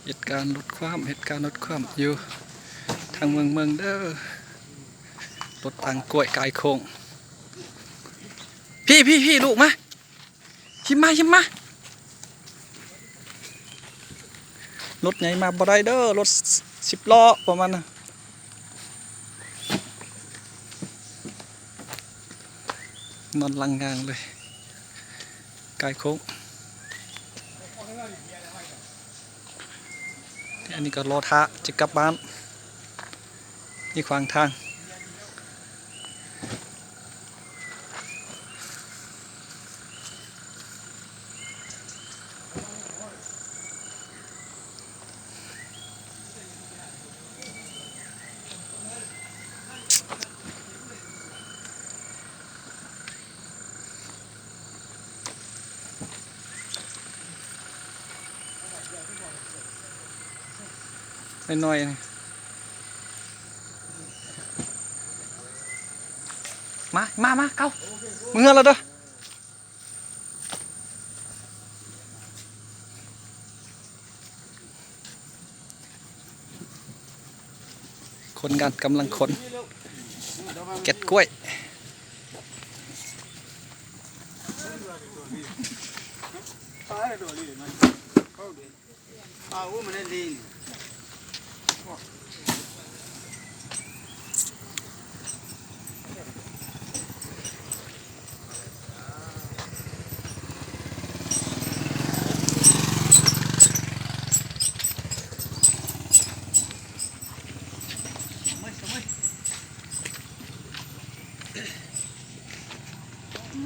เหตุการณ์รถคว่ำอยู่ทางเมืองเด้อรถทางกล้วยกายโค้งพี่ลูกมาชิมมารถใหญ่มาบ่ได้เด้อรถ10 ล้อประมาณน่ะนอนลังงางเลยกายโค้งอันนี้ก็รอท้าจะกลับบ้านนี่ขวางทางน้อยๆมาเก้ามึงเงินแล้วเด้อคนงานกำลังคนเก็ดกล้วย